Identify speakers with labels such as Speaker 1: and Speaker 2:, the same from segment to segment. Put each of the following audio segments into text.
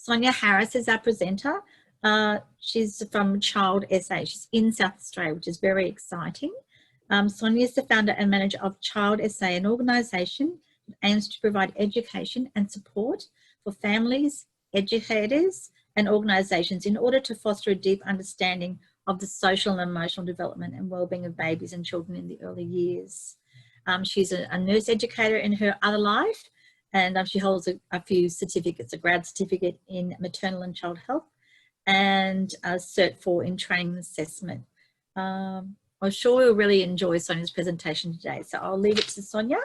Speaker 1: Sonia Harris is our presenter. She's from Child SA. She's in South Australia, which is very exciting. Sonia is the founder and manager of Child SA, an organisation that aims to provide education and support for families, educators and organisations in order to foster a deep understanding of the social and emotional development and wellbeing of babies and children in the early years. She's a nurse educator in her other life, and she holds a few certificates, a grad certificate in maternal and child health and a Cert 4 in training and assessment. I'm sure we'll really enjoy Sonia's presentation today, so I'll leave it to Sonia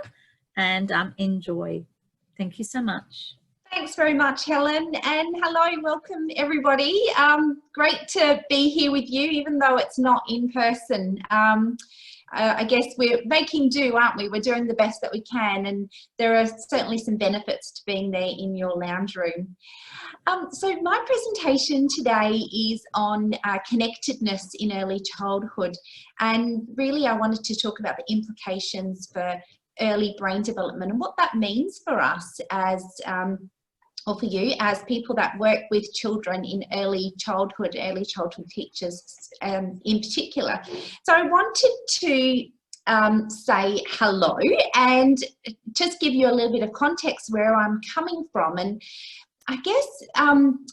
Speaker 1: and enjoy. Thank you so much.
Speaker 2: Thanks very much, Helen, and hello, welcome everybody. Great to be here with you, even though it's not in person. I guess we're making do, aren't we? We're doing the best that we can, and there are certainly some benefits to being there in your lounge room. So my presentation today is on connectedness in early childhood, and really I wanted to talk about the implications for early brain development and what that means for us as or for you as people that work with children in early childhood teachers in particular. So I wanted to say hello and just give you a little bit of context where I'm coming from. And I guess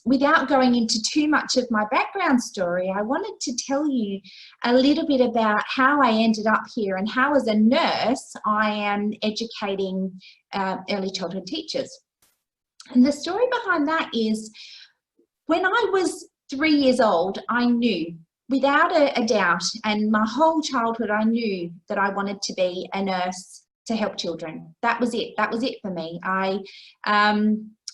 Speaker 2: without going into too much of my background story, I wanted to tell you a little bit about how I ended up here and how as a nurse I am educating early childhood teachers. And the story behind that is when I was 3 years old, I knew without a doubt, and my whole childhood I knew that I wanted to be a nurse to help children. That was it. That was it for me. I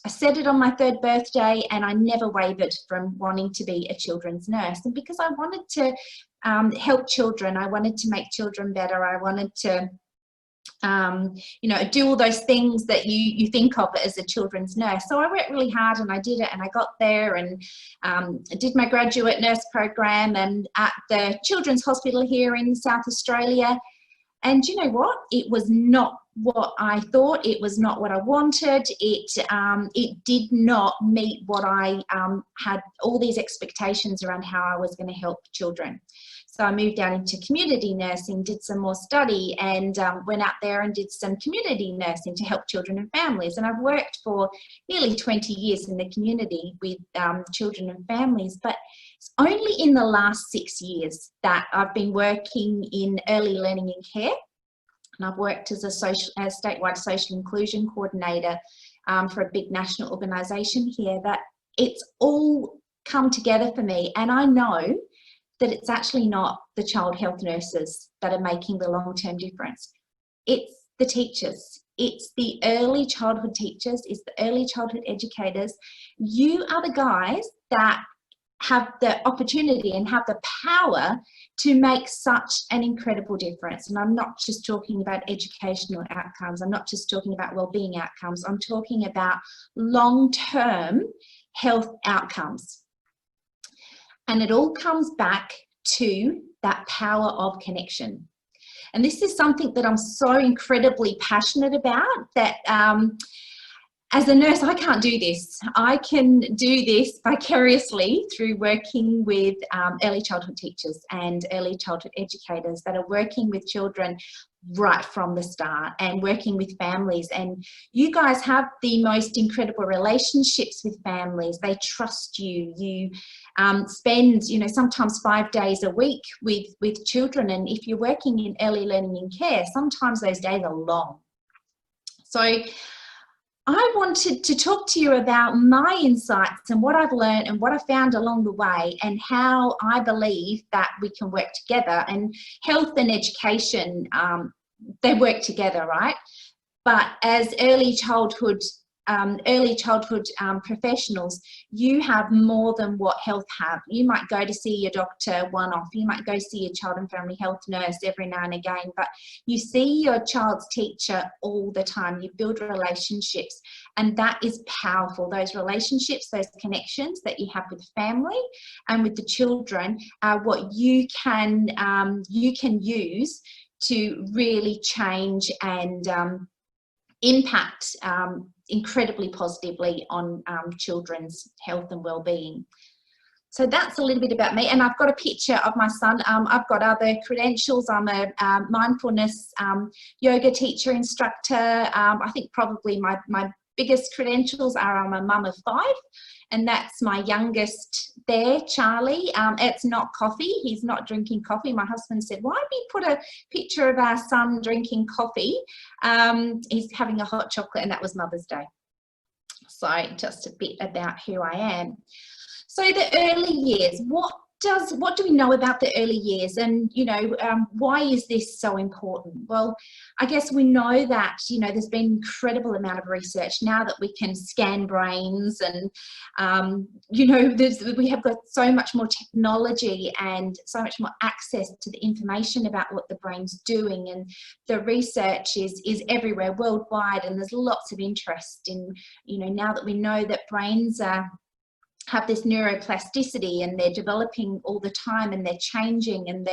Speaker 2: said it on my 3rd birthday and I never wavered from wanting to be a children's nurse. And because I wanted to help children, I wanted to make children better, I wanted to you know, do all those things that you think of as a children's nurse. So I worked really hard and I did it, and I got there and did my graduate nurse program and at the Children's Hospital here in South Australia. And you know what? It was not what I thought. It was not what I wanted. It did not meet what I had all these expectations around how I was going to help children. So I moved out into community nursing, did some more study, and went out there and did some community nursing to help children and families. And I've worked for nearly 20 years in the community with children and families, but it's only in the last 6 years that I've been working in early learning and care. And I've worked as a statewide social inclusion coordinator for a big national organisation here, that it's all come together for me. And I know that it's actually not the child health nurses that are making the long-term difference. It's the teachers. It's the early childhood teachers. It's the early childhood educators. You are the guys that have the opportunity and have the power to make such an incredible difference. And I'm not just talking about educational outcomes. I'm not just talking about well-being outcomes. I'm talking about long-term health outcomes. And it all comes back to that power of connection. And this is something that I'm so incredibly passionate about, that as a nurse, I can't do this. I can do this vicariously through working with early childhood teachers and early childhood educators that are working with children right from the start and working with families. And you guys have the most incredible relationships with families. They trust you. You spend, you know, sometimes 5 days a week with children. And if you're working in early learning and care, sometimes those days are long. So I wanted to talk to you about my insights and what I've learned and what I found along the way, and how I believe that we can work together. And health and education, they work together, right? But as early childhood professionals, you have more than what health have. You might go to see your doctor one-off, you might go see your child and family health nurse every now and again, but you see your child's teacher all the time. You build relationships, and that is powerful. Those relationships, those connections that you have with family and with the children are what you can use to really change and impact incredibly positively on children's health and well-being. So that's a little bit about me, and I've got a picture of my son. I've got other credentials. I'm a mindfulness yoga teacher, instructor. I think probably my biggest credentials are I'm a mum of 5, and that's my youngest there, Charlie. It's not coffee. He's not drinking coffee. My husband said, why did we put a picture of our son drinking coffee? He's having a hot chocolate, and that was Mother's Day. So just a bit about who I am. So the early years, what do we know about the early years, and why is this so important? Well, I guess we know that there's been an incredible amount of research now that we can scan brains, and we have got so much more technology and so much more access to the information about what the brain's doing, and the research is everywhere worldwide, and there's lots of interest in now that we know that brains have this neuroplasticity, and they're developing all the time, and they're changing, and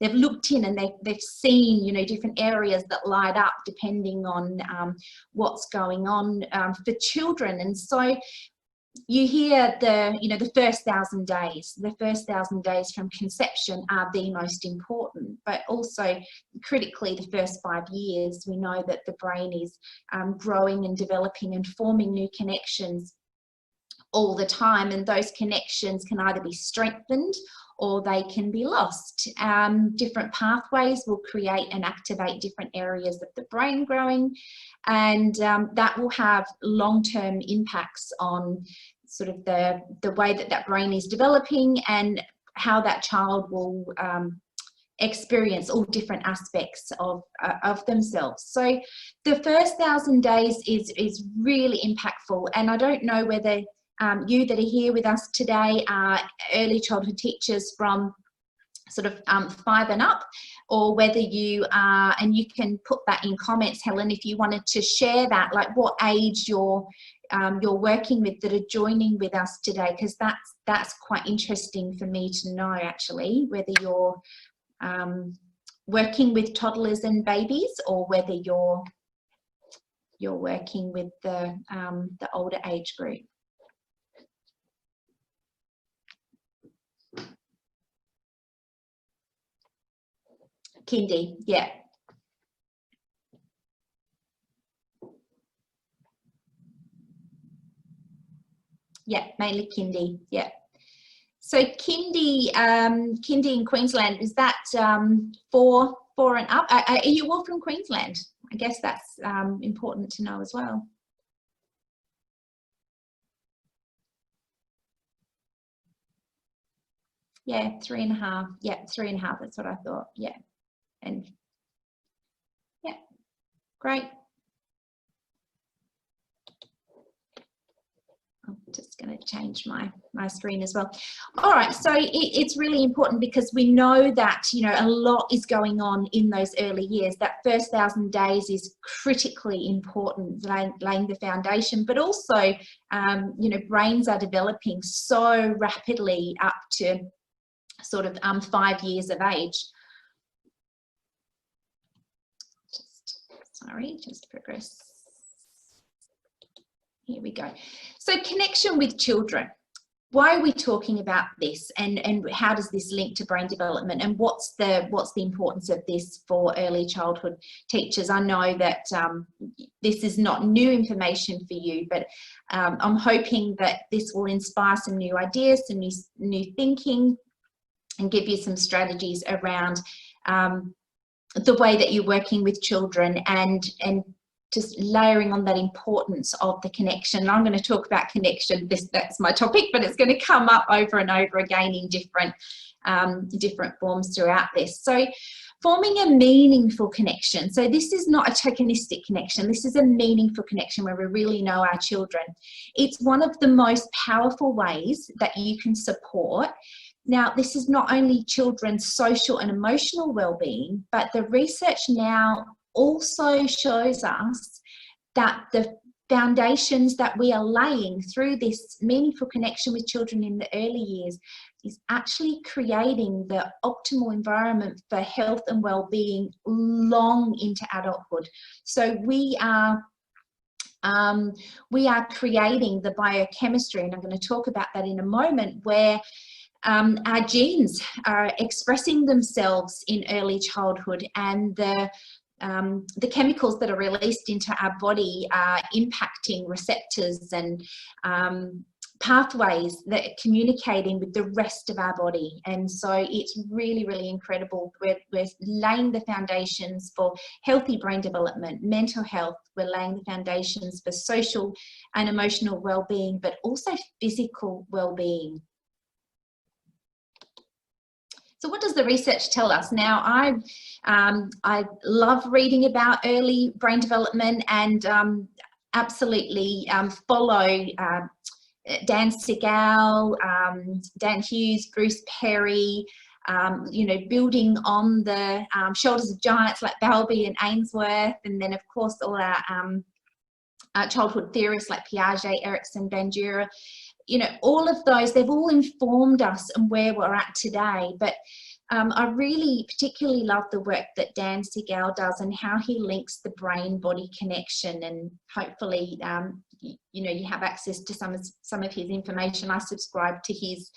Speaker 2: they've looked in and they've seen different areas that light up depending on what's going on for children. And so you hear the first 1,000 days. The first 1,000 days from conception are the most important, but also critically the first 5 years. We know that the brain is growing and developing and forming new connections all the time, and those connections can either be strengthened or they can be lost. Different pathways will create and activate different areas of the brain growing, and that will have long-term impacts on sort of the way that brain is developing and how that child will experience all different aspects of themselves. So the first 1,000 days is really impactful, and I don't know whether you that are here with us today are early childhood teachers from sort of 5 and up, or whether you are, and you can put that in comments, Helen, if you wanted to share that, like what age you're working with that are joining with us today, because that's quite interesting for me to know actually, whether you're working with toddlers and babies, or whether you're working with the older age group. Kindy, yeah. Yeah, mainly kindy, yeah. So kindy in Queensland, is that 4 and up? Are you all from Queensland? I guess that's important to know as well. Yeah, 3.5. Yeah, 3.5. That's what I thought. Yeah. And yeah, great. I'm just going to change my screen as well. All right, so it's really important because we know that a lot is going on in those early years. That first 1,000 days is critically important, laying the foundation, but also brains are developing so rapidly up to sort of 5 years of age. Just progress. Here we go. So connection with children. Why are we talking about this, and how does this link to brain development, and what's the importance of this for early childhood teachers? I know that this is not new information for you, but I'm hoping that this will inspire some new ideas, some new thinking, and give you some strategies around the way that you're working with children, and just layering on that importance of the connection. I'm going to talk about connection. That's my topic, but it's going to come up over and over again in different forms throughout this. So forming a meaningful connection. So this is not a tokenistic connection. This is a meaningful connection where we really know our children. It's one of the most powerful ways that you can support. Now, this is not only children's social and emotional well-being, but the research now also shows us that the foundations that we are laying through this meaningful connection with children in the early years is actually creating the optimal environment for health and well-being long into adulthood. So we are we are creating the biochemistry, and I'm going to talk about that in a moment, where our genes are expressing themselves in early childhood, and the chemicals that are released into our body are impacting receptors and pathways that are communicating with the rest of our body. And so it's really, really incredible. We're laying the foundations for healthy brain development, mental health. We're laying the foundations for social and emotional well-being, but also physical well-being. So what does the research tell us? Now, I love reading about early brain development, and absolutely follow Dan Siegel, Dan Hughes, Bruce Perry, you know, building on the shoulders of giants like Bowlby and Ainsworth, and then of course all our childhood theorists like Piaget, Erikson, Bandura. You know, all of those, they've all informed us and where we're at today. But I really particularly love the work that Dan Siegel does and how he links the brain-body connection. And hopefully, you know, you have access to some of his information. I subscribe to his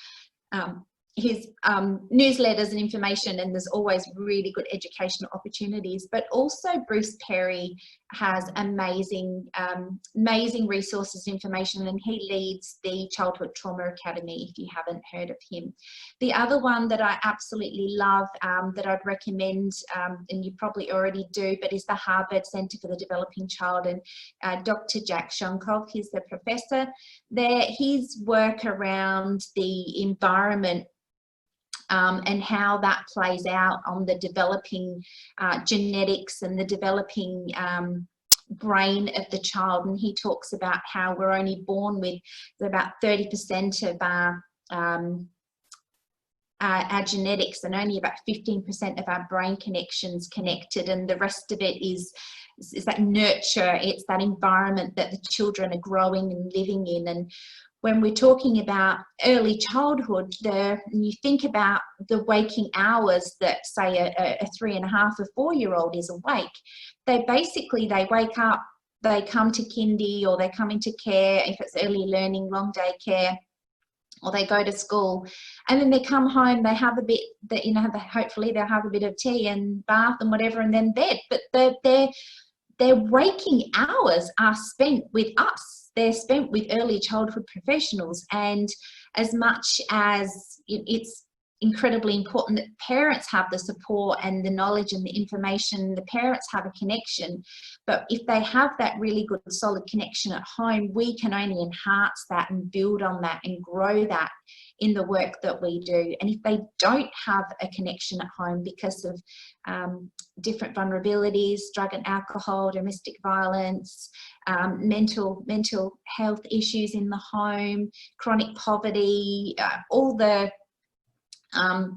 Speaker 2: newsletters and information, and there's always really good educational opportunities. But also Bruce Perry has amazing resources, information, and he leads the Childhood Trauma Academy, if you haven't heard of him. The other one that I absolutely love, that I'd recommend, and you probably already do, but is the Harvard Center for the Developing Child, and Dr. Jack Shonkov, he's the professor there. His work around the environment and how that plays out on the developing genetics and the developing brain of the child. And he talks about how we're only born with about 30% of our genetics, and only about 15% of our brain connections connected, and the rest of it is that nurture. It's that environment that the children are growing and living in. And when we're talking about early childhood, and you think about the waking hours that, say, a 3.5 or 4-year-old is awake, they wake up, they come to kindy, or they come into care, if it's early learning, long day care, or they go to school, and then they come home, they have a bit, that, you know, hopefully they'll have a bit of tea and bath and whatever, and then bed. But their waking hours are spent with us. They're spent with early childhood professionals. And as much as it's incredibly important that parents have the support and the knowledge and the information, the parents have a connection, but if they have that really good solid connection at home, we can only enhance that and build on that and grow that in the work that we do. And if they don't have a connection at home because of different vulnerabilities, drug and alcohol, domestic violence, mental health issues in the home, chronic poverty, all the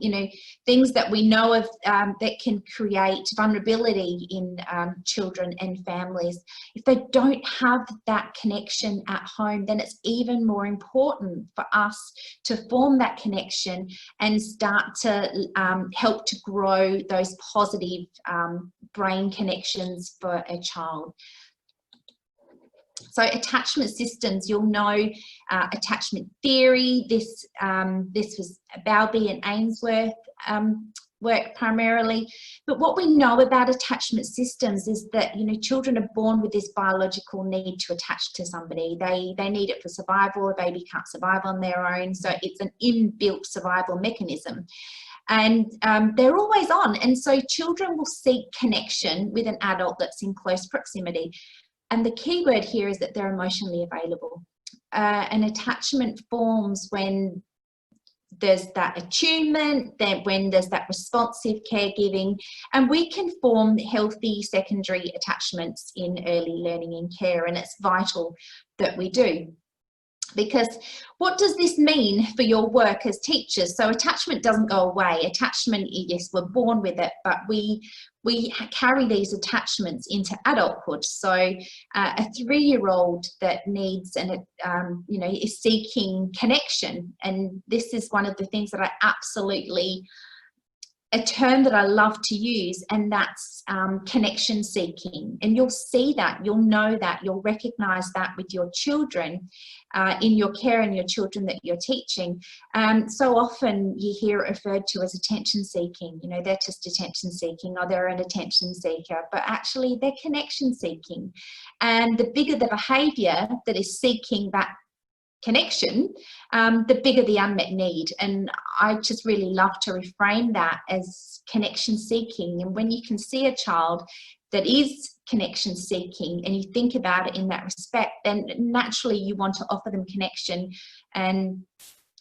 Speaker 2: you know, things that we know of that can create vulnerability in children and families. If they don't have that connection at home, then it's even more important for us to form that connection and start to help to grow those positive brain connections for a child. So attachment systems, you'll know attachment theory. This was Bowlby and Ainsworth work primarily. But what we know about attachment systems is that, you know, children are born with this biological need to attach to somebody. They need it for survival. A baby can't survive on their own, so it's an inbuilt survival mechanism. And they're always on. And so children will seek connection with an adult that's in close proximity. And the key word here is that they're emotionally available. An attachment forms when there's that attunement, when there's that responsive caregiving, and we can form healthy secondary attachments in early learning and care, and it's vital that we do. Because what does this mean for your work as teachers? So attachment doesn't go away. Attachment, yes, we're born with it, but we carry these attachments into adulthood. So a 3-year-old that needs and you know, is seeking connection, and this is one of the things that I absolutely a term that I love to use, and that's connection seeking. And you'll see that, you'll know that, you'll recognize that with your children in your care and your children that you're teaching. So often you hear it referred to as attention seeking. You know, they're just attention seeking, or they're an attention seeker, but actually they're connection seeking. And the bigger the behavior that is seeking that connection, the bigger the unmet need. And I just really love to reframe that as connection seeking. And when you can see a child that is connection seeking and you think about it in that respect, then naturally you want to offer them connection and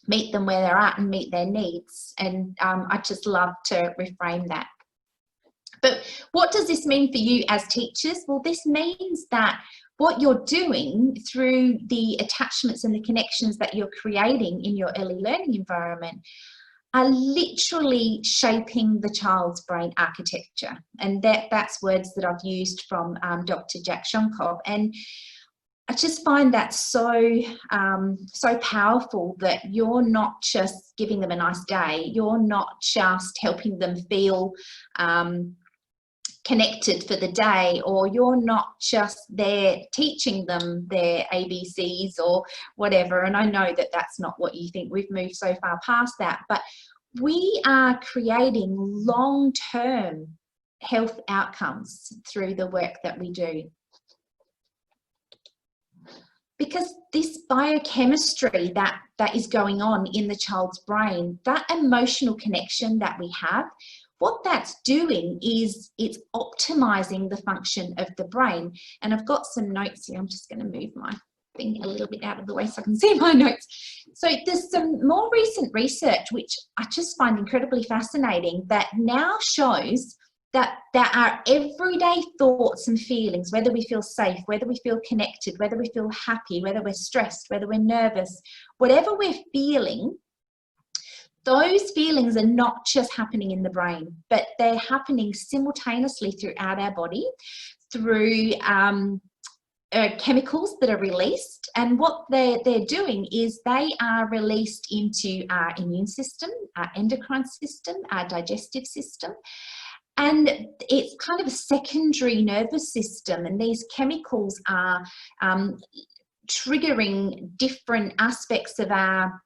Speaker 2: meet them where they're at and meet their needs. And I just love to reframe that. But what does this mean for you as teachers? Well, this means that what you're doing through the attachments and the connections that you're creating in your early learning environment are literally shaping the child's brain architecture. And that's words that I've used from Dr. Jack Shonkoff. And I just find that so powerful, that you're not just giving them a nice day, you're not just helping them feel connected for the day, or you're not just there teaching them their ABCs or whatever. And I know that that's not what you think. We've moved so far past that, but we are creating long-term health outcomes through the work that we do. Because this biochemistry that is going on in the child's brain, that emotional connection that we have, what that's doing is it's optimizing the function of the brain. And I've got some notes here. I'm just going to move my thing a little bit out of the way so I can see my notes. So there's some more recent research, which I just find incredibly fascinating, that now shows that our everyday thoughts and feelings, whether we feel safe, whether we feel connected, whether we feel happy, whether we're stressed, whether we're nervous, whatever we're feeling, those feelings are not just happening in the brain, but they're happening simultaneously throughout our body through chemicals that are released. And what they're doing is they are released into our immune system, our endocrine system, our digestive system. And it's kind of a secondary nervous system. And these chemicals are triggering different aspects of our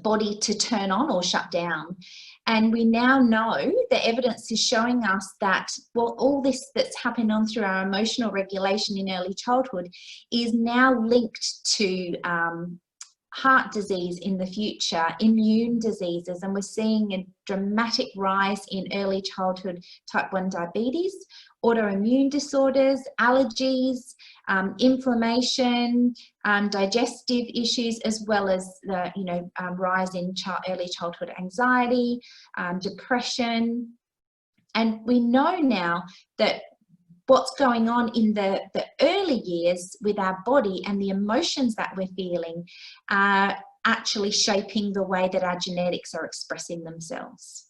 Speaker 2: body to turn on or shut down. And we now know, the evidence is showing us that, well, all this that's happened on through our emotional regulation in early childhood is now linked to heart disease in the future, immune diseases, and we're seeing a dramatic rise in early childhood type 1 diabetes, autoimmune disorders, allergies, inflammation, digestive issues, as well as the rise in early childhood anxiety, depression. And we know now that what's going on in the early years with our body and the emotions that we're feeling are actually shaping the way that our genetics are expressing themselves.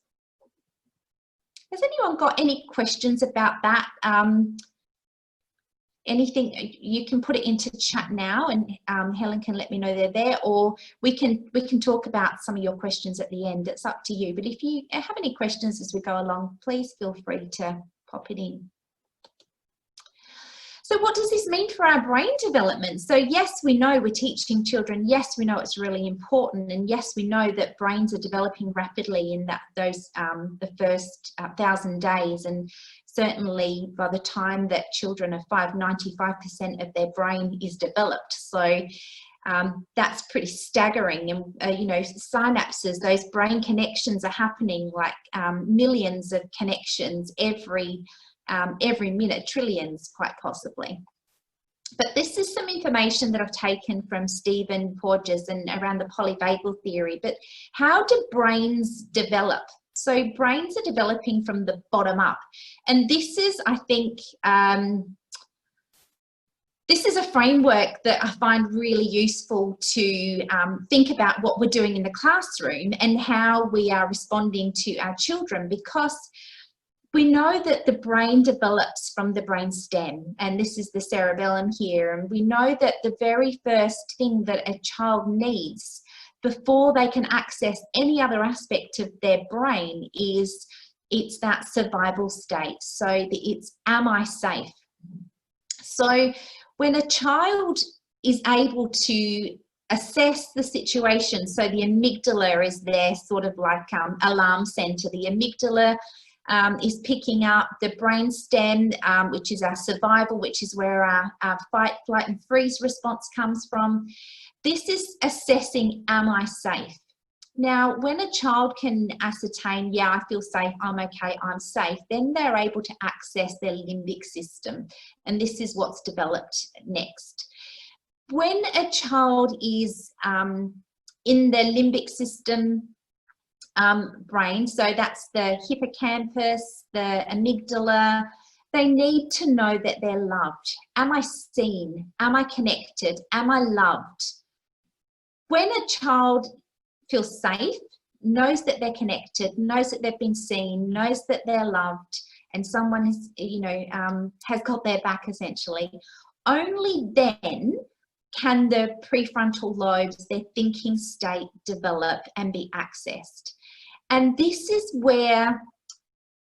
Speaker 2: Has anyone got any questions about that? Anything, you can put it into chat now, and Helen can let me know they're there, or we can talk about some of your questions at the end. It's up to you. But if you have any questions as we go along, please feel free to pop it in. So what does this mean for our brain development? So yes, we know we're teaching children. Yes, we know it's really important. And yes, we know that brains are developing rapidly in the first 1,000 days. And certainly by the time that children are 5, 95% of their brain is developed. So that's pretty staggering. And synapses, those brain connections are happening like millions of connections every minute, trillions quite possibly. But this is some information that I've taken from Stephen Porges and around the polyvagal theory. But how do brains develop? So brains are developing from the bottom up. And this is, I think, this is a framework that I find really useful to think about what we're doing in the classroom and how we are responding to our children, because we know that the brain develops from the brain stem, and this is the cerebellum here, and we know that the very first thing that a child needs before they can access any other aspect of their brain is It's that survival state. So it's, am I safe? So when a child is able to assess the situation, so the amygdala is their sort of like alarm center. The amygdala is picking up the brain stem, which is our survival, which is where our fight, flight and freeze response comes from. This is assessing, am I safe? Now, when a child can ascertain, yeah, I feel safe, I'm okay, I'm safe, then they're able to access their limbic system. And this is what's developed next. When a child is in the limbic system brain, so that's the hippocampus, the amygdala, they need to know that they're loved. Am I seen? Am I connected? Am I loved? When a child feels safe, knows that they're connected, knows that they've been seen, knows that they're loved, and someone has, has got their back essentially, only then can the prefrontal lobes, their thinking state, develop and be accessed. And this is where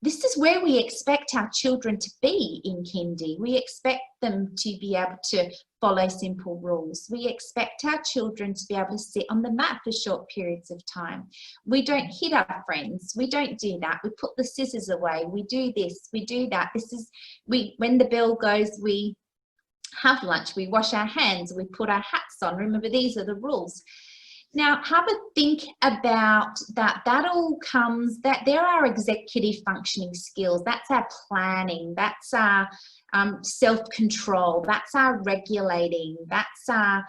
Speaker 2: we expect our children to be in kindy. We expect them to be able to follow simple rules. We expect our children to be able to sit on the mat for short periods of time. We don't hit our friends. We don't do that. We put the scissors away. We do this. We do that. When the bell goes, we have lunch. We wash our hands. We put our hats on. Remember, these are the rules. Now, have a think about that. That all comes, that there are executive functioning skills. That's our planning. That's our self-control. That's our regulating. That's our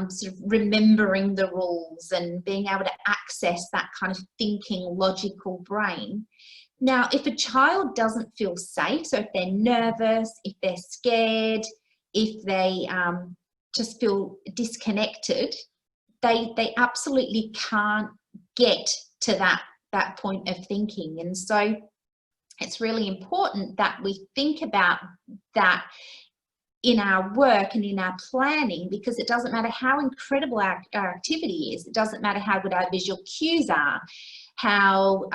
Speaker 2: sort of remembering the rules and being able to access that kind of thinking, logical brain. Now, if a child doesn't feel safe, so if they're nervous, if they're scared, if they just feel disconnected, they absolutely can't get to that point of thinking. And so it's really important that we think about that in our work and in our planning, because it doesn't matter how incredible our activity is, it doesn't matter how good our visual cues are, how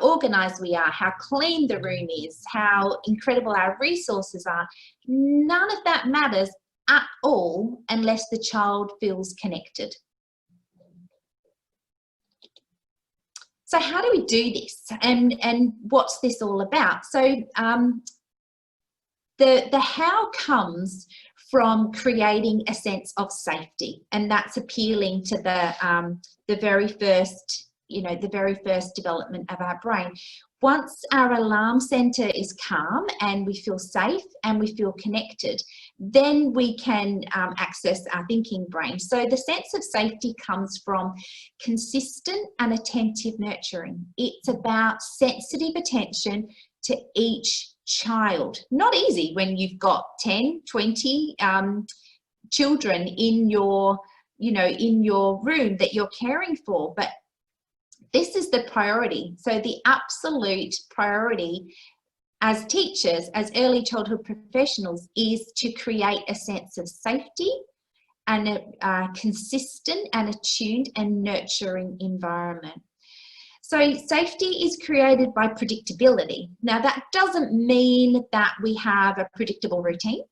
Speaker 2: organized we are, how clean the room is, how incredible our resources are. None of that matters at all unless the child feels connected. So how do we do this, and what's this all about? So the how comes from creating a sense of safety, and that's appealing to the very first, the very first development of our brain. Once our alarm center is calm and we feel safe and we feel connected, then we can access our thinking brain. So the sense of safety comes from consistent and attentive nurturing. It's about sensitive attention to each child. Not easy when you've got 10, 20 children in your, in your room that you're caring for, but this is the priority. So the absolute priority as teachers, as early childhood professionals, is to create a sense of safety and a consistent and attuned and nurturing environment. So safety is created by predictability. Now that doesn't mean that we have a predictable routine.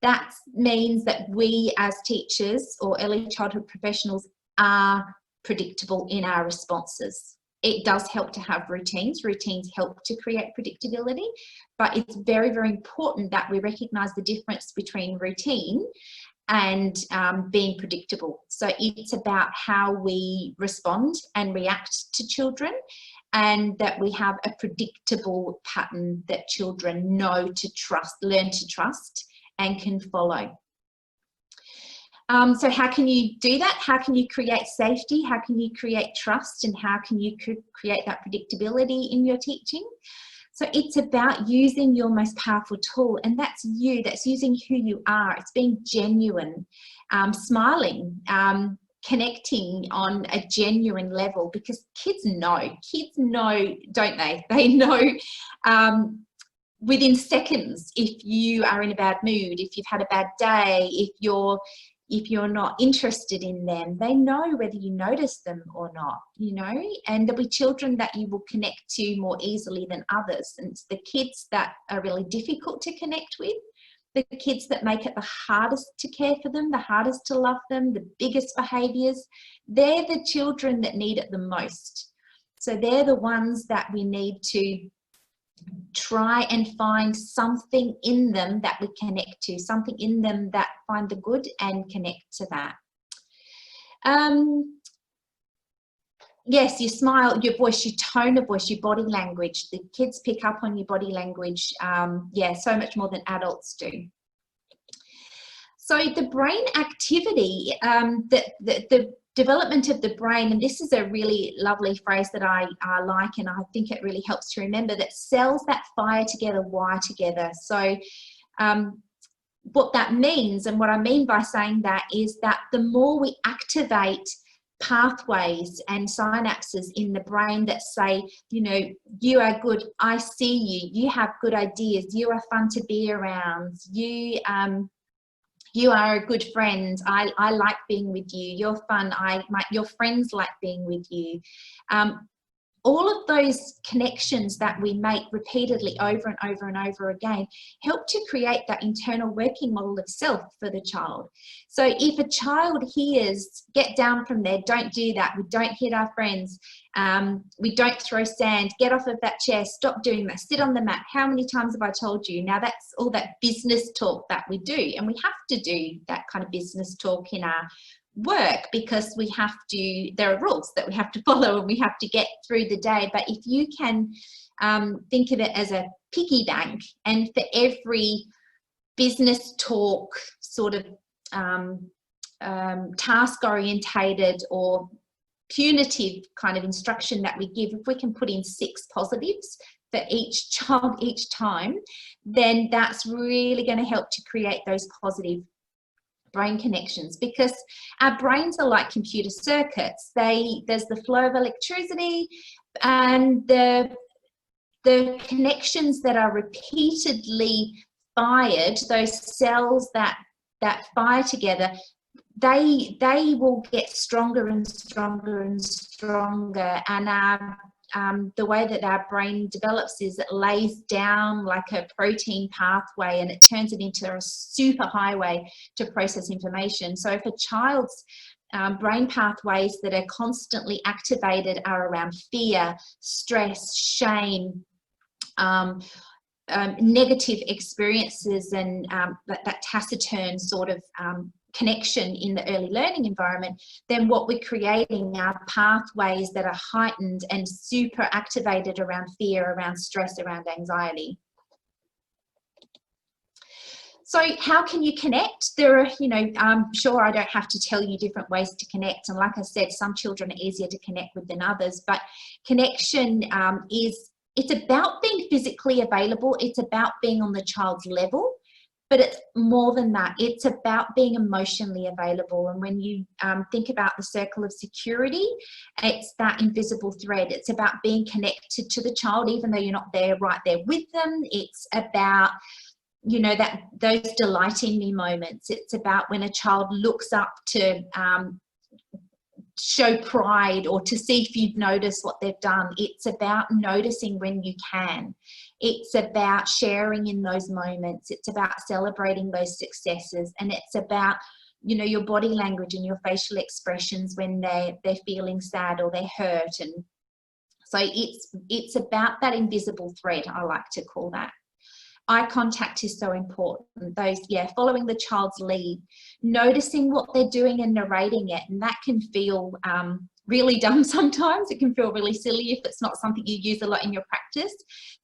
Speaker 2: That means that we as teachers or early childhood professionals are predictable in our responses. It does help to have routines. Routines help to create predictability, but it's very, very important that we recognize the difference between routine and being predictable. So it's about how we respond and react to children, and that we have a predictable pattern that children know to trust, learn to trust, and can follow. So how can you do that? How can you create safety? How can you create trust? And how can you create that predictability in your teaching? So it's about using your most powerful tool, and that's you. That's using who you are. It's being genuine, smiling, connecting on a genuine level, because kids know, don't they? They know within seconds if you are in a bad mood, if you've had a bad day, if you're if you're not interested in them. They know whether you notice them or not, you know, and there'll be children that you will connect to more easily than others. And it's the kids that are really difficult to connect with, the kids that make it the hardest to care for them, the hardest to love them, the biggest behaviours, they're the children that need it the most. So they're the ones that we need to try and find something in them that we connect to, something in them that find the good and connect to that. Yes, your smile, your voice, your tone of voice, your body language. The kids pick up on your body language, yeah, so much more than adults do. So the brain activity, the development of the brain, and this is a really lovely phrase that I like, and I think it really helps to remember that cells that fire together wire together. So what that means, and what I mean by saying that, is that the more we activate pathways and synapses in the brain that say, you know, you are good, I see you, you have good ideas, you are fun to be around, you are a good friend, I like being with you, you're fun, your friends like being with you. All of those connections that we make repeatedly over and over and over again help to create that internal working model of self for the child. So if a child hears, get down from there, don't do that, we don't hit our friends, we don't throw sand, get off of that chair, stop doing that, sit on the mat, how many times have I told you? Now that's all that business talk that we do, and we have to do that kind of business talk in our work because we have to, there are rules that we have to follow and we have to get through the day. But if you can think of it as a piggy bank, and for every business talk sort of task orientated or punitive kind of instruction that we give, if we can put in 6 positives for each child each time, then that's really going to help to create those positive brain connections, because our brains are like computer circuits. There's the flow of electricity, and the connections that are repeatedly fired, those cells that fire together, they will get stronger and stronger and stronger. And the way that our brain develops is it lays down like a protein pathway, and it turns it into a super highway to process information. So if a child's brain pathways that are constantly activated are around fear, stress, shame, negative experiences, and that taciturn sort of connection in the early learning environment, then what we're creating are pathways that are heightened and super activated around fear, around stress, around anxiety. So how can you connect? There are, you know, I'm sure I don't have to tell you different ways to connect. And like I said, some children are easier to connect with than others, but connection it's about being physically available. It's about being on the child's level. But it's more than that. It's about being emotionally available. And when you think about the circle of security, it's that invisible thread. It's about being connected to the child, even though you're not there, right there with them. It's about, you know, that those delight in me moments. It's about when a child looks up to show pride or to see if you've noticed what they've done. It's about noticing when you can. It's about sharing in those moments. It's about celebrating those successes. And it's about, you know, your body language and your facial expressions when they're feeling sad or they're hurt. And so it's about that invisible thread, I like to call that. Eye contact is so important. Those, yeah, following the child's lead, noticing what they're doing and narrating it. And that can feel really dumb sometimes. It can feel really silly if it's not something you use a lot in your practice.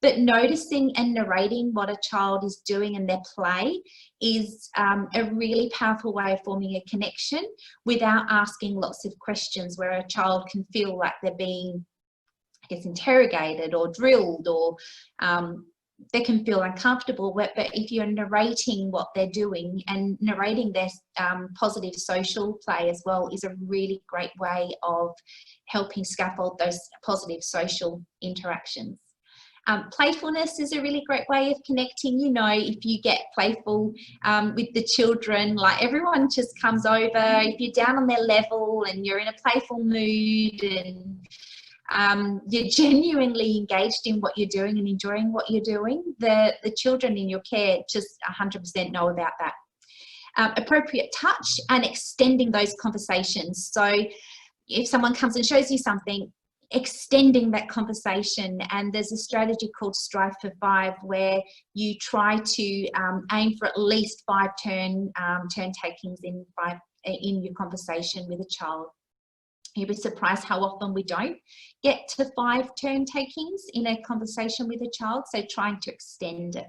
Speaker 2: But noticing and narrating what a child is doing in their play is a really powerful way of forming a connection without asking lots of questions, where a child can feel like they're being, I guess, interrogated or drilled, or they can feel uncomfortable. But if you're narrating what they're doing, and narrating their positive social play as well, is a really great way of helping scaffold those positive social interactions. Playfulness is a really great way of connecting. You know, if you get playful with the children, like everyone just comes over. If you're down on their level and you're in a playful mood and you're genuinely engaged in what you're doing and enjoying what you're doing, the children in your care just 100% know about that. Appropriate touch and extending those conversations. So if someone comes and shows you something, extending that conversation. And there's a strategy called Strive for 5 where you try to aim for at least 5 turn takings in your conversation with a child. You'll be surprised how often we don't get to 5 turn takings in a conversation with a child, so trying to extend it.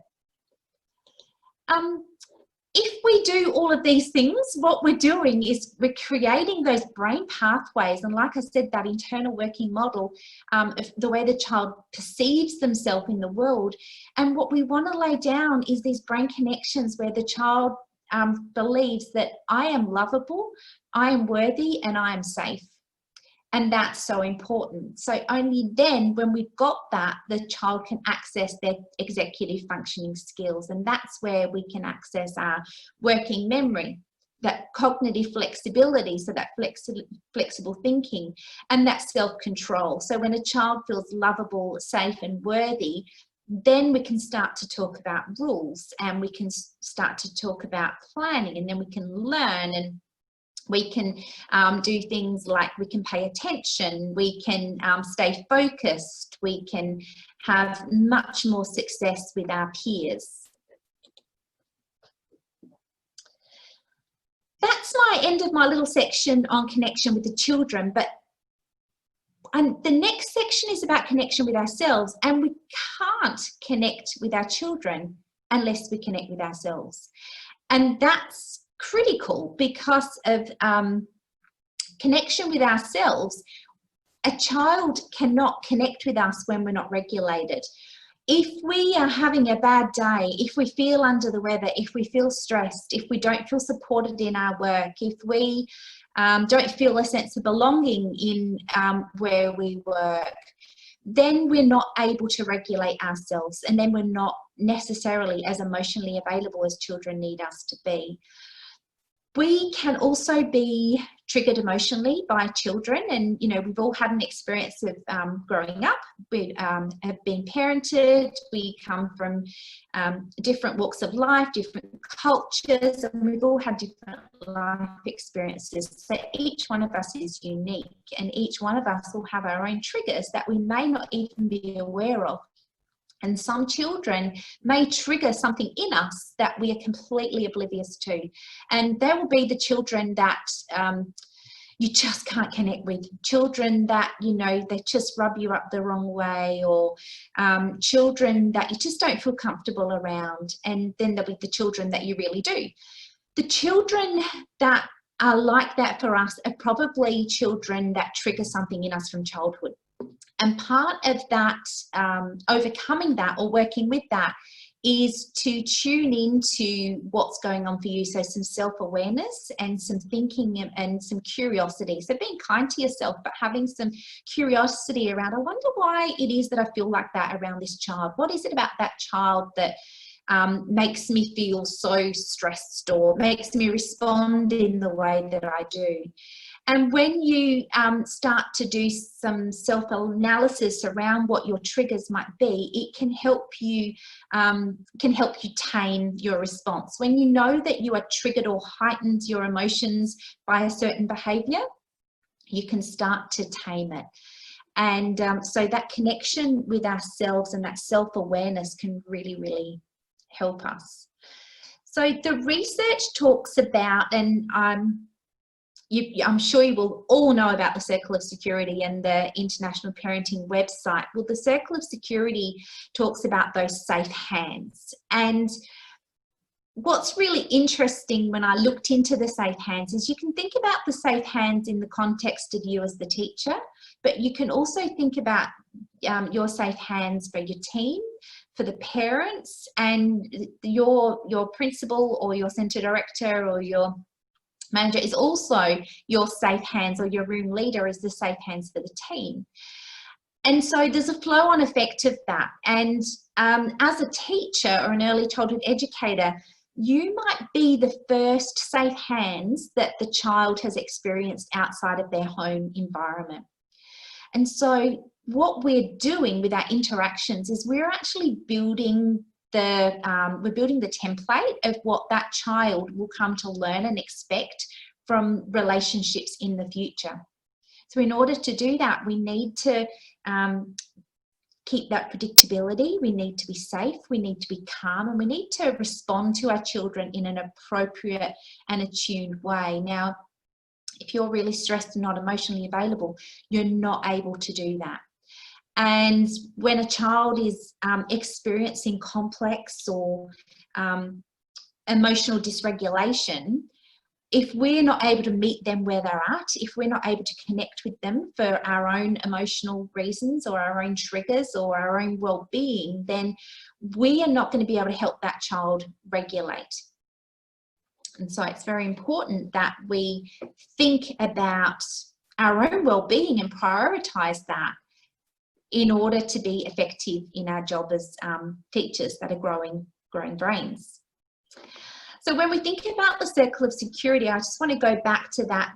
Speaker 2: If we do all of these things, what we're doing is we're creating those brain pathways. And like I said, that internal working model, of the way the child perceives themselves in the world. And what we want to lay down is these brain connections where the child believes that I am lovable, I am worthy, and I am safe. And that's so important. So only then, when we've got that, the child can access their executive functioning skills. And that's where we can access our working memory, that cognitive flexibility, so that flexible thinking, and that self-control. So when a child feels lovable, safe, and worthy, then we can start to talk about rules, and we can start to talk about planning, and then we can learn, and we can do things like we can pay attention, we can stay focused, we can have much more success with our peers. That's my end of my little section on connection with the children, and the next section is about connection with ourselves, and we can't connect with our children unless we connect with ourselves. And that's critical because of connection with ourselves. A child cannot connect with us when we're not regulated. If we are having a bad day, if we feel under the weather, if we feel stressed, if we don't feel supported in our work, if we don't feel a sense of belonging in where we work, then we're not able to regulate ourselves, and then we're not necessarily as emotionally available as children need us to be. We can also be triggered emotionally by children, and you know, we've all had an experience of growing up. We have been parented, we come from different walks of life, different cultures, and we've all had different life experiences. So each one of us is unique, and each one of us will have our own triggers that we may not even be aware of. And some children may trigger something in us that we are completely oblivious to. And there will be the children that you just can't connect with. Children that, you know, they just rub you up the wrong way, or children that you just don't feel comfortable around. And then there'll be the children that you really do. The children that are like that for us are probably children that trigger something in us from childhood. And part of that, overcoming that or working with that, is to tune into what's going on for you. So some self-awareness and some thinking and some curiosity. So being kind to yourself, but having some curiosity around, I wonder why it is that I feel like that around this child. What is it about that child that makes me feel so stressed, or makes me respond in the way that I do? And when you start to do some self-analysis around what your triggers might be, it can help you tame your response. When you know that you are triggered or heightened your emotions by a certain behaviour, you can start to tame it. And so that connection with ourselves and that self-awareness can really, really help us. So the research talks about, and I'm sure you will all know about the Circle of Security and the International Parenting website. Well, the Circle of Security talks about those safe hands. And what's really interesting when I looked into the safe hands is you can think about the safe hands in the context of you as the teacher, but you can also think about your safe hands for your team, for the parents, and your principal or your centre director or your manager is also your safe hands, or your room leader is the safe hands for the team. And so there's a flow-on effect of that. And as a teacher or an early childhood educator, you might be the first safe hands that the child has experienced outside of their home environment. And so what we're doing with our interactions is we're actually building the template of what that child will come to learn and expect from relationships in the future. So in order to do that, we need to keep that predictability, we need to be safe, we need to be calm, and we need to respond to our children in an appropriate and attuned way. Now, if you're really stressed and not emotionally available, you're not able to do that. And when a child is experiencing complex or emotional dysregulation, if we're not able to meet them where they're at, if we're not able to connect with them for our own emotional reasons or our own triggers or our own well-being, then we are not going to be able to help that child regulate. And so it's very important that we think about our own well-being and prioritise that in order to be effective in our job as teachers that are growing brains. So when we think about the circle of security, I just want to go back to that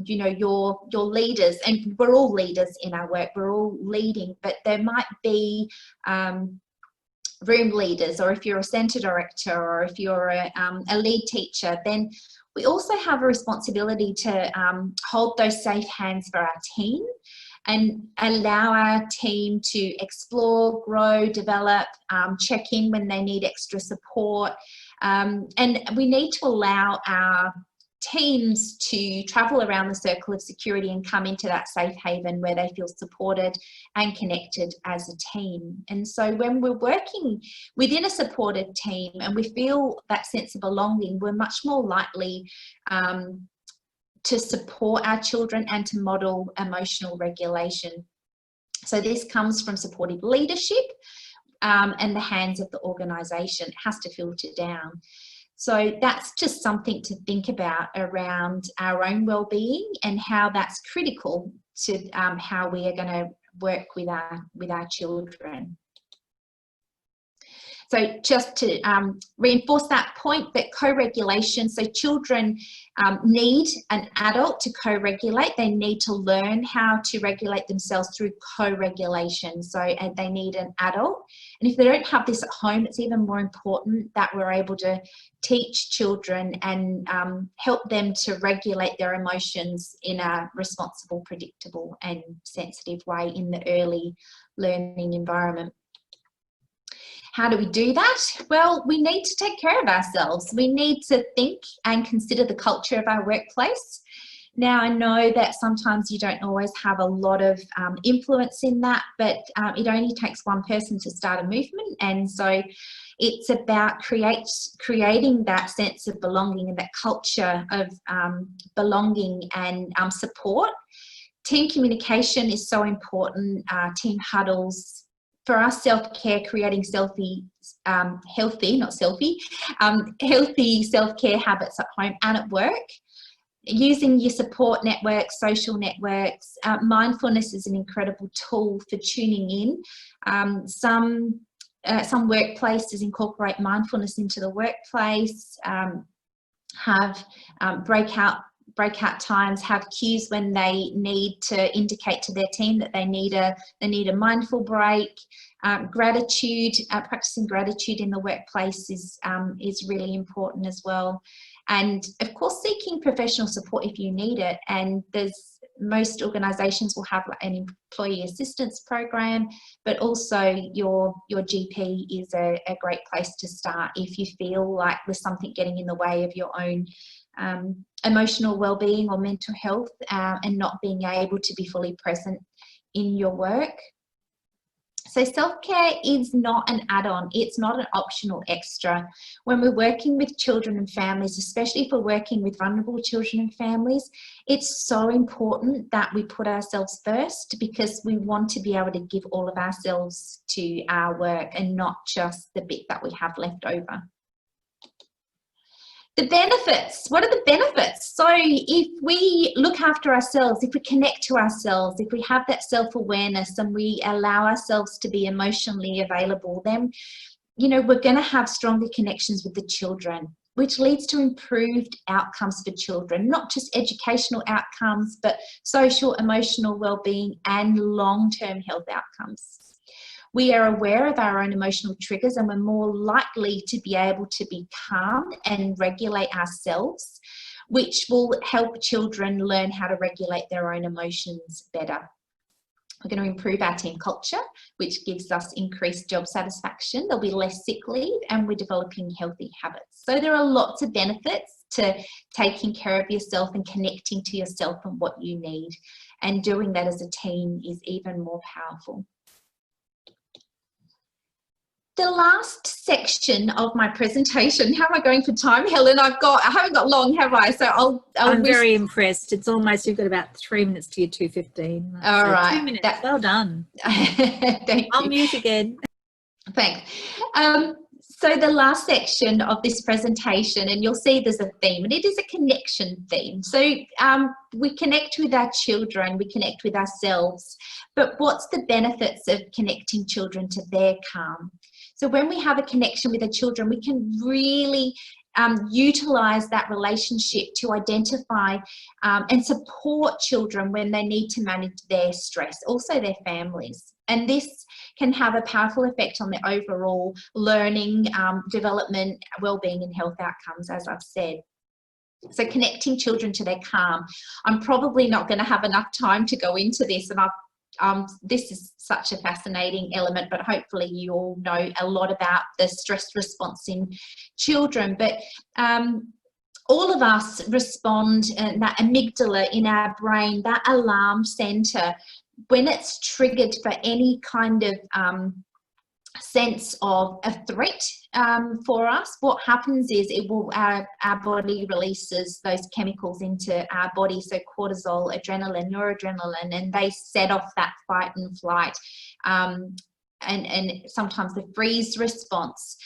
Speaker 2: you know, your leaders, and we're all leaders in our work, we're all leading, but there might be room leaders, or if you're a centre director, or if you're a lead teacher, then we also have a responsibility to hold those safe hands for our team and allow our team to explore, grow, develop, check in when they need extra support. And we need to allow our teams to travel around the circle of security and come into that safe haven where they feel supported and connected as a team. And so when we're working within a supported team and we feel that sense of belonging, we're much more likely to support our children and to model emotional regulation. So this comes from supportive leadership and the hands of the organisation. It has to filter down. So that's just something to think about around our own well-being and how that's critical to how we are going to work with our children. So just to reinforce that point, that co-regulation, so children need an adult to co-regulate. They need to learn how to regulate themselves through co-regulation. So they need an adult. And if they don't have this at home, it's even more important that we're able to teach children and help them to regulate their emotions in a responsible, predictable and sensitive way in the early learning environment. How do we do that? Well, we need to take care of ourselves. We need to think and consider the culture of our workplace. Now, I know that sometimes you don't always have a lot of influence in that, but it only takes one person to start a movement. And so it's about creating that sense of belonging and that culture of belonging and support. Team communication is so important, team huddles. For us, self-care, creating healthy self-care habits at home and at work. Using your support networks, social networks. Mindfulness is an incredible tool for tuning in. Some workplaces incorporate mindfulness into the workplace, have breakout times, have cues when they need to indicate to their team that they need a mindful break. Gratitude, practicing gratitude in the workplace is really important as well. And of course, seeking professional support if you need it. And most organisations will have an employee assistance program, but also your GP is a great place to start if you feel like there's something getting in the way of your own emotional well-being or mental health and not being able to be fully present in your work. So self-care is not an add-on, it's not an optional extra. When we're working with children and families, especially if we're working with vulnerable children and families, it's so important that we put ourselves first, because we want to be able to give all of ourselves to our work and not just the bit that we have left over. The benefits, what are the benefits? So if we look after ourselves, if we connect to ourselves, if we have that self-awareness and we allow ourselves to be emotionally available, then, you know, we're going to have stronger connections with the children, which leads to improved outcomes for children, not just educational outcomes, but social, emotional well-being and long-term health outcomes. We are aware of our own emotional triggers and we're more likely to be able to be calm and regulate ourselves, which will help children learn how to regulate their own emotions better. We're going to improve our team culture, which gives us increased job satisfaction. There'll be less sick leave and we're developing healthy habits. So there are lots of benefits to taking care of yourself and connecting to yourself and what you need. And doing that as a team is even more powerful. The last section of my presentation, how am I going for time, Helen? I haven't got long, have I? So
Speaker 1: I'm very impressed. It's almost, you've got about 3 minutes to your 2:15.
Speaker 2: All
Speaker 1: so
Speaker 2: right.
Speaker 1: 2 minutes, well done.
Speaker 2: Thank
Speaker 1: I'll
Speaker 2: you.
Speaker 1: mute again.
Speaker 2: Thanks. So the last section of this presentation, and you'll see there's a theme, and it is a connection theme. So we connect with our children, we connect with ourselves, but what's the benefits of connecting children to their calm? So when we have a connection with the children, we can really utilize that relationship to identify and support children when they need to manage their stress, also their families. And this can have a powerful effect on their overall learning, development, well-being and health outcomes, as I've said. So connecting children to their calm. I'm probably not going to have enough time to go into this, and this is such a fascinating element, but hopefully you all know a lot about the stress response in children. But all of us respond, that amygdala in our brain, that alarm center, when it's triggered for any kind of sense of a threat for us, what happens is our body releases those chemicals into our body, so cortisol, adrenaline, noradrenaline, and they set off that fight and flight and sometimes the freeze response.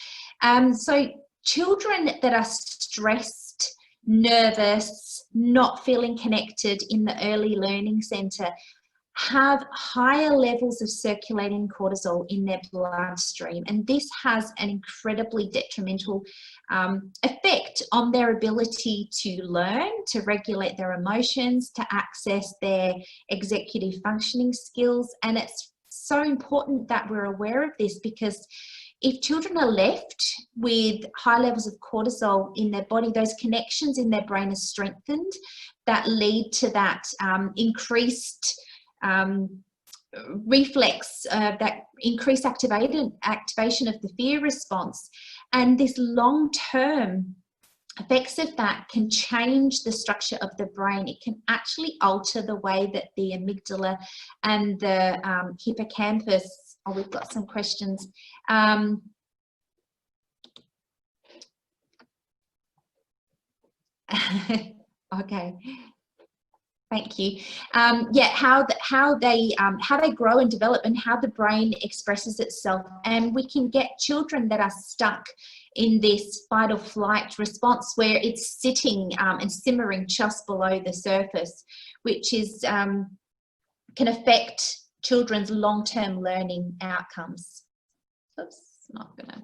Speaker 2: So children that are stressed, nervous, not feeling connected in the early learning center have higher levels of circulating cortisol in their bloodstream, and this has an incredibly detrimental effect on their ability to learn, to regulate their emotions, to access their executive functioning skills. And it's so important that we're aware of this, because if children are left with high levels of cortisol in their body, those connections in their brain are strengthened that lead to that increased reflex, that increased activation of the fear response. And this long-term effects of that can change the structure of the brain. It can actually alter the way that the amygdala and the hippocampus, we've got some questions. Okay. Thank you. Yeah, how they grow and develop, and how the brain expresses itself. And we can get children that are stuck in this fight or flight response, where it's sitting and simmering just below the surface, which is can affect children's long-term learning outcomes. Oops, not gonna.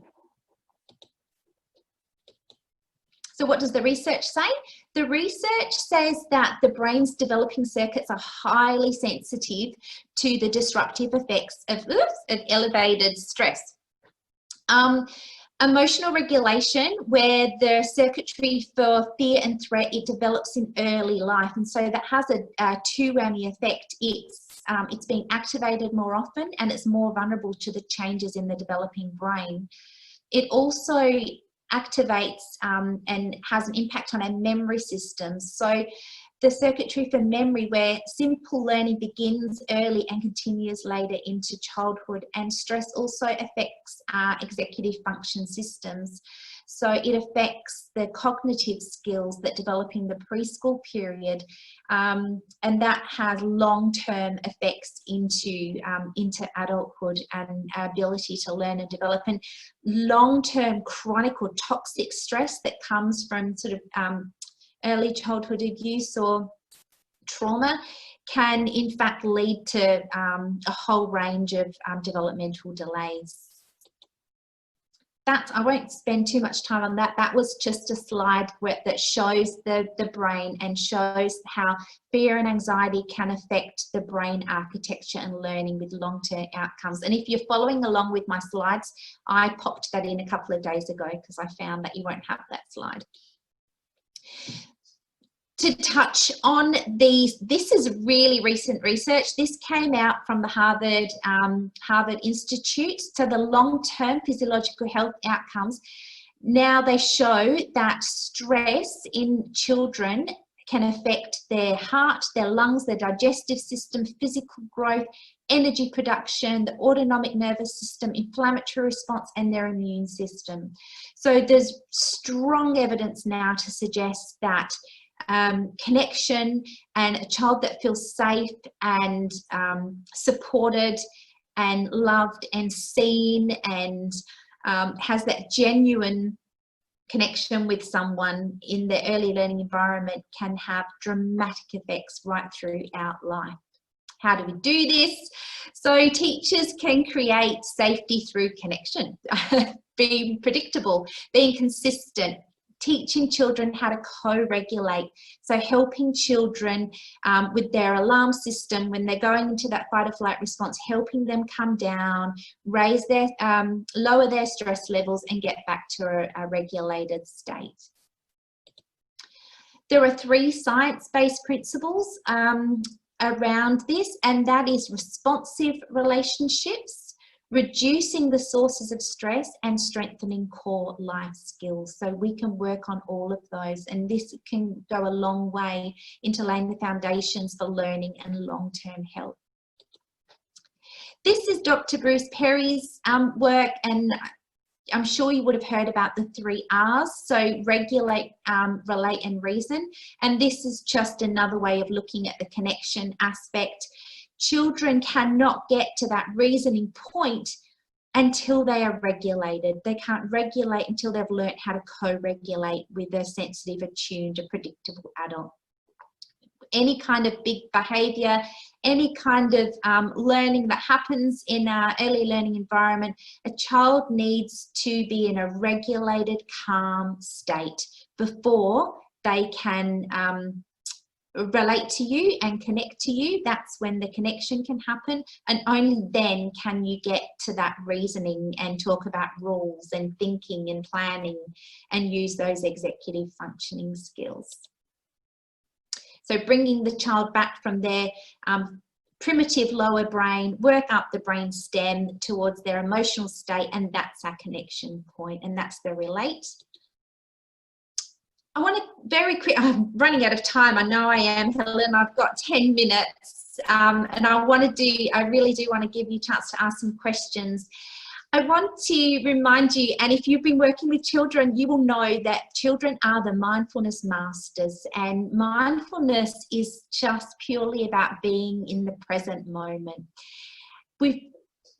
Speaker 2: So what does the research say? The research says that the brain's developing circuits are highly sensitive to the disruptive effects of elevated stress. Emotional regulation, where the circuitry for fear and threat, it develops in early life, and so that has a two-whammy effect. It's being activated more often, and it's more vulnerable to the changes in the developing brain. It also activates and has an impact on our memory systems. So the circuitry for memory, where simple learning begins early and continues later into childhood, and stress also affects our executive function systems. So it affects the cognitive skills that develop in the preschool period, and that has long-term effects into adulthood and our ability to learn and develop. And long-term chronic or toxic stress that comes from sort of early childhood abuse or trauma can in fact lead to a whole range of developmental delays. I won't spend too much time on that. That was just a slide that shows the brain and shows how fear and anxiety can affect the brain architecture and learning with long-term outcomes. And if you're following along with my slides, I popped that in a couple of days ago because I found that you won't have that slide. To touch on these, this is really recent research. This came out from the Harvard Institute. So the long-term physiological health outcomes, now they show that stress in children can affect their heart, their lungs, their digestive system, physical growth, energy production, the autonomic nervous system, inflammatory response, and their immune system. So there's strong evidence now to suggest that connection and a child that feels safe and supported and loved and seen and has that genuine connection with someone in the early learning environment can have dramatic effects right throughout life. How do we do this? So teachers can create safety through connection, being predictable, being consistent, teaching children how to co-regulate. So helping children with their alarm system when they're going into that fight or flight response, helping them come down, raise their, lower their stress levels and get back to a regulated state. There are 3 science-based principles around this, and that is responsive relationships, reducing the sources of stress, and strengthening core life skills. So we can work on all of those, and this can go a long way into laying the foundations for learning and long-term health. This is Dr. Bruce Perry's work, and I'm sure you would have heard about the 3 R's, so regulate, relate and reason, and this is just another way of looking at the connection aspect. Children cannot get to that reasoning point until they are regulated. They can't regulate until they've learnt how to co-regulate with a sensitive, attuned, a predictable adult. Any kind of big behaviour, any kind of learning that happens in our early learning environment, a child needs to be in a regulated, calm state before they can relate to you and connect to you. That's when the connection can happen, and only then can you get to that reasoning and talk about rules and thinking and planning and use those executive functioning skills. So bringing the child back from their primitive lower brain, work up the brain stem towards their emotional state, and that's our connection point, and that's the relate. I want to very quick, I'm running out of time, I know I am, Helen, I've got 10 minutes, and I really do want to give you a chance to ask some questions. I want to remind you, and if you've been working with children, you will know that children are the mindfulness masters, and mindfulness is just purely about being in the present moment. We've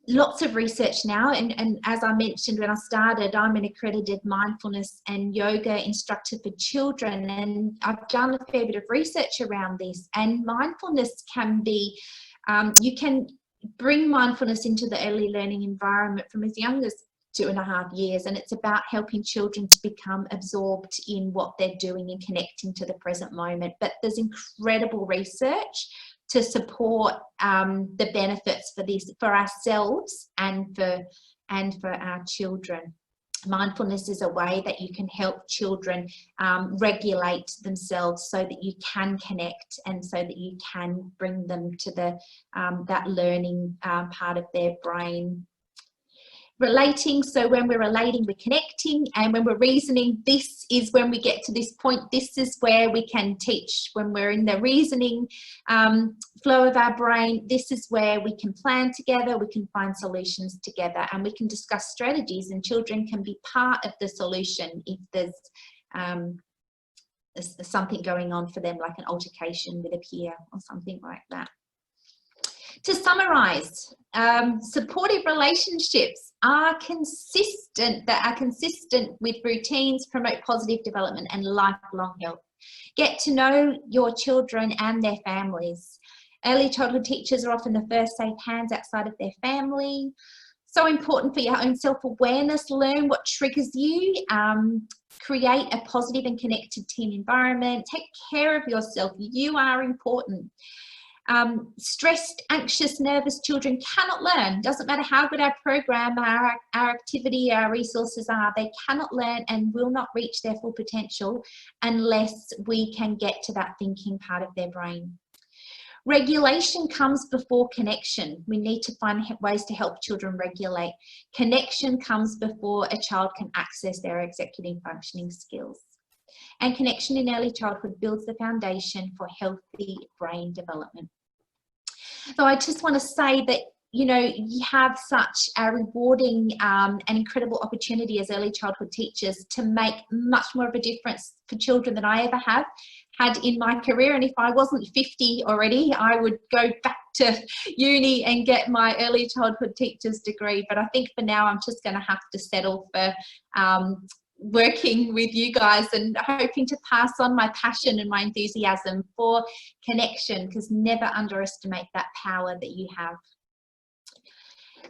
Speaker 2: lots of research now, and as I mentioned when I started, I'm an accredited mindfulness and yoga instructor for children, and I've done a fair bit of research around this, and mindfulness can be, you can bring mindfulness into the early learning environment from as young as 2.5 years, and it's about helping children to become absorbed in what they're doing and connecting to the present moment. But there's incredible research to support the benefits for this, for ourselves and for our children. Mindfulness is a way that you can help children regulate themselves so that you can connect and so that you can bring them to the that learning part of their brain. Relating, so when we're relating, we're connecting, and when we're reasoning, this is when we get to this point. This is where we can teach. When we're in the reasoning flow of our brain, this is where we can plan together, we can find solutions together, and we can discuss strategies, and children can be part of the solution if there's something going on for them, like an altercation with a peer or something like that. To summarize, supportive relationships are consistent, with routines, promote positive development and lifelong health. Get to know your children and their families. Early childhood teachers are often the first safe hands outside of their family. So important for your own self-awareness. Learn what triggers you. Create a positive and connected team environment. Take care of yourself. You are important. Stressed, anxious, nervous children cannot learn. Doesn't matter how good our program, our activity, our resources are, they cannot learn and will not reach their full potential unless we can get to that thinking part of their brain. Regulation comes before connection. We need to find ways to help children regulate. Connection comes before a child can access their executive functioning skills. And connection in early childhood builds the foundation for healthy brain development. So I just want to say that, you know, you have such a rewarding and incredible opportunity as early childhood teachers to make much more of a difference for children than I ever had in my career. And if I wasn't 50 already, I would go back to uni and get my early childhood teacher's degree. But I think for now, I'm just going to have to settle for working with you guys and hoping to pass on my passion and my enthusiasm for connection, because never underestimate that power that you have.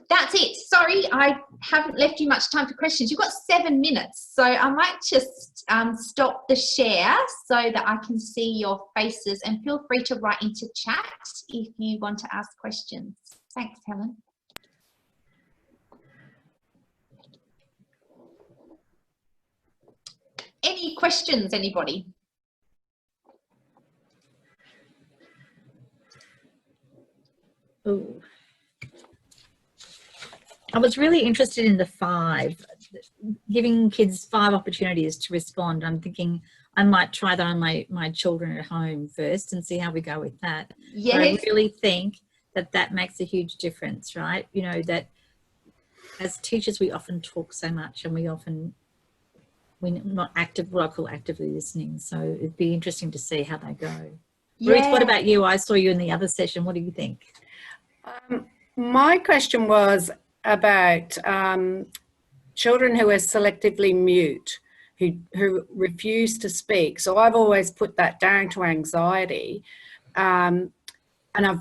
Speaker 2: That's it. Sorry, I haven't left you much time for questions. You've got 7 minutes, so I might just stop the share so that I can see your faces, and feel free to write into chat if you want to ask questions. Thanks, Helen. Any questions, anybody?
Speaker 1: Ooh. I was really interested in the 5, giving kids 5 opportunities to respond. I'm thinking I might try that on my children at home first and see how we go with that.
Speaker 2: Yes.
Speaker 1: But I really think that makes a huge difference, right? You know, that as teachers, we often talk so much, and we're not active, what I call actively listening. So it'd be interesting to see how they go. Yeah. Ruth, what about you? I saw you in the other session. What do you think?
Speaker 3: My question was about children who are selectively mute, who refuse to speak. So I've always put that down to anxiety, and I've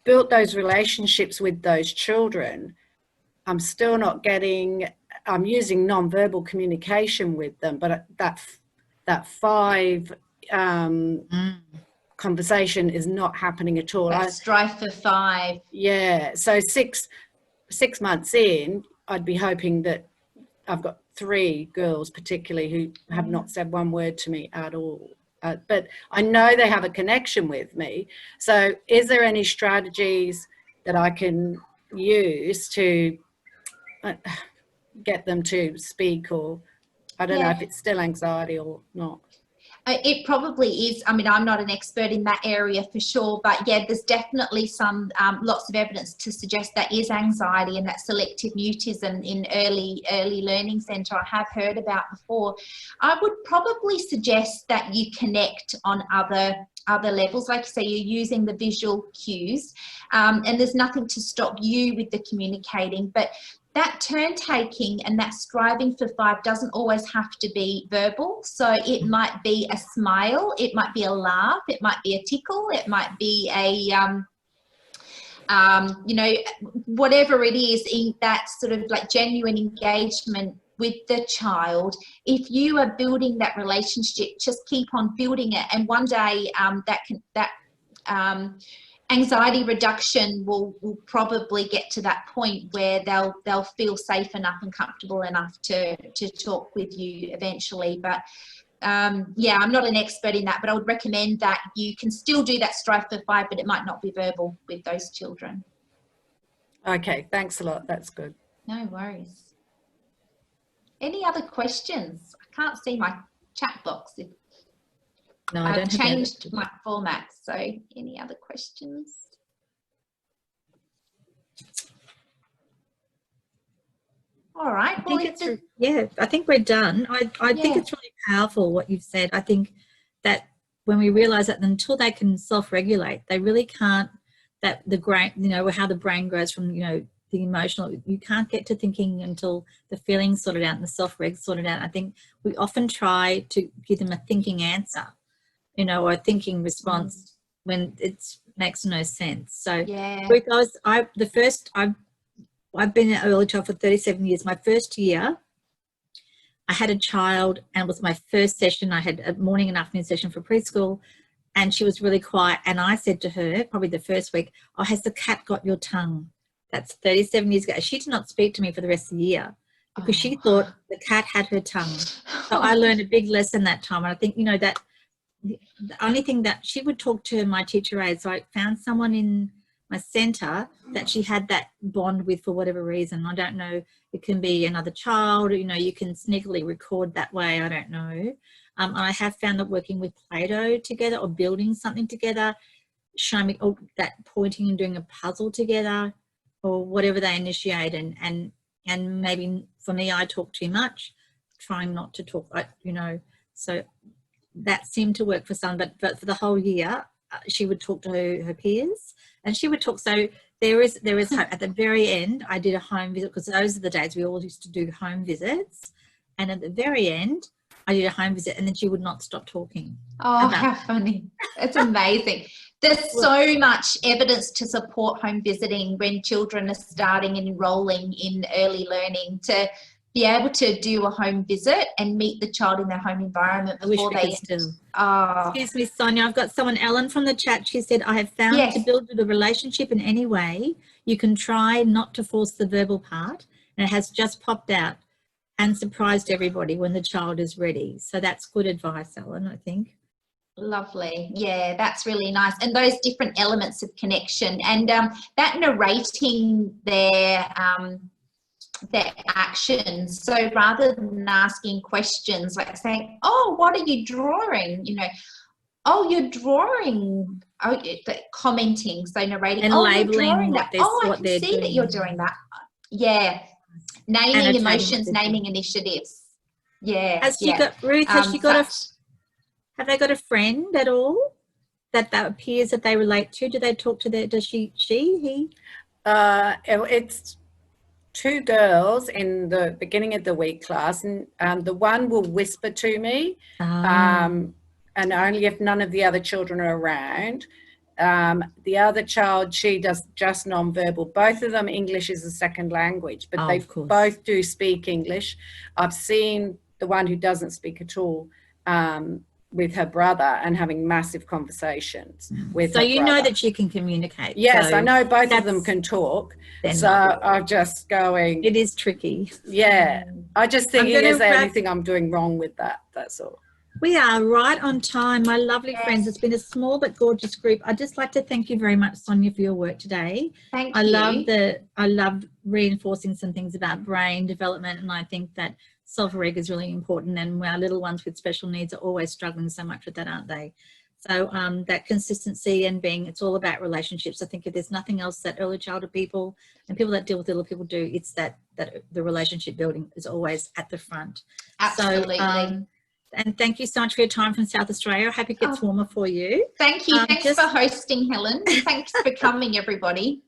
Speaker 3: built those relationships with those children. I'm still not getting, I'm using non-verbal communication with them, but that 5 conversation is not happening at all.
Speaker 2: That strive for 5.
Speaker 3: Yeah, so six months in, I'd be hoping that I've got 3 girls particularly who have not said 1 word to me at all. But I know they have a connection with me. So is there any strategies that I can use to get them to speak, or I don't know if it's still anxiety or not?
Speaker 2: It probably is. I mean, I'm not an expert in that area for sure, but yeah, there's definitely some lots of evidence to suggest that is anxiety, and that selective mutism in early learning centre I have heard about before. I would probably suggest that you connect on other levels, like you say, you're using the visual cues, and there's nothing to stop you with the communicating, but that turn taking and that striving for 5 doesn't always have to be verbal. So it might be a smile, it might be a laugh, it might be a tickle, it might be a, you know, whatever it is, in that sort of like genuine engagement with the child. If you are building that relationship, just keep on building it, and one day anxiety reduction will probably get to that point where they'll feel safe enough and comfortable enough to talk with you eventually. But yeah, I'm not an expert in that, but I would recommend that you can still do that strive for 5, but it might not be verbal with those children.
Speaker 3: Okay, thanks a lot. That's good.
Speaker 2: No worries. Any other questions? I can't see my chat box.
Speaker 1: No, I don't
Speaker 2: I've
Speaker 1: have
Speaker 2: changed my format. So any other questions? All right.
Speaker 1: I think we're done. I think it's really powerful what you've said. I think that when we realize that until they can self-regulate, they really can't, that the brain, you know, how the brain grows from, you know, the emotional, you can't get to thinking until the feelings sorted out and the self-reg sorted out. I think we often try to give them a thinking answer, you know, or a thinking response when it makes no sense. So because I've been an early child for 37 years. My first year, I had a child, and it was my first session. I had a morning and afternoon session for preschool, and she was really quiet. And I said to her, probably the first week, "Oh, has the cat got your tongue?" That's 37 years ago. She did not speak to me for the rest of the year because she thought the cat had her tongue. So I learned a big lesson that time. And I think, you know, that the only thing that she would talk to my teacher aide. So I found someone in my centre that she had that bond with for whatever reason. I don't know. It can be another child, you know, you can sneakily record that way. I don't know. I have found that working with Play-Doh together or building something together, showing me that pointing and doing a puzzle together or whatever they initiate. And maybe for me, I talk too much, trying not to talk, you know, so that seemed to work for some, but for the whole year, she would talk to her peers and she would talk. So there is hope. At the very end, I did a home visit because those are the days we all used to do home visits. And at the very end, I did a home visit and then she would not stop talking.
Speaker 2: Oh, how funny. It's amazing. There's so much evidence to support home visiting when children are starting and enrolling in early learning, to be able to do a home visit and meet the child in their home environment before
Speaker 1: Excuse me, Sonia, I've got someone, Ellen, from the chat. She said, I have found to build the relationship in any way, you can try not to force the verbal part, and it has just popped out and surprised everybody when the child is ready. So that's good advice, Ellen, I think.
Speaker 2: Lovely. Yeah, that's really nice. And those different elements of connection and that narrating their actions. So rather than asking questions like saying, "Oh, what are you drawing?" You know, "Oh, you're drawing." Oh, commenting. So narrating
Speaker 1: and labeling that.
Speaker 2: I can see that you're doing that. Yeah, naming emotions, naming initiatives. Yeah.
Speaker 1: Has she got, Ruth? Has she got have they got a friend at all that appears that they relate to? Do they talk to their? Does he?
Speaker 3: It's two girls in the beginning of the week class, and the one will whisper to me, and only if none of the other children are around. The other child, she does just non-verbal. Both of them, English is a second language, but they both do speak English. I've seen the one who doesn't speak at all with her brother and having massive conversations with her brother. So you
Speaker 1: know that she can communicate.
Speaker 3: Yes, so I know both of them can talk. So I'm just going.
Speaker 1: It is tricky.
Speaker 3: Yeah. I just think, is there anything I'm doing wrong with that? That's all.
Speaker 1: We are right on time, my lovely friends. It's been a small but gorgeous group. I'd just like to thank you very much, Sonia, for your work today.
Speaker 2: Thank you.
Speaker 1: I love reinforcing some things about brain development, and I think that self-reg is really important, and our little ones with special needs are always struggling so much with that, aren't they? So that consistency and it's all about relationships. I think if there's nothing else that early childhood people and people that deal with little people do, it's that the relationship building is always at the front.
Speaker 2: Absolutely.
Speaker 1: So, and thank you so much for your time from South Australia. I hope it gets warmer for you.
Speaker 2: Thank you. Thanks for hosting, Helen. And thanks for coming, everybody.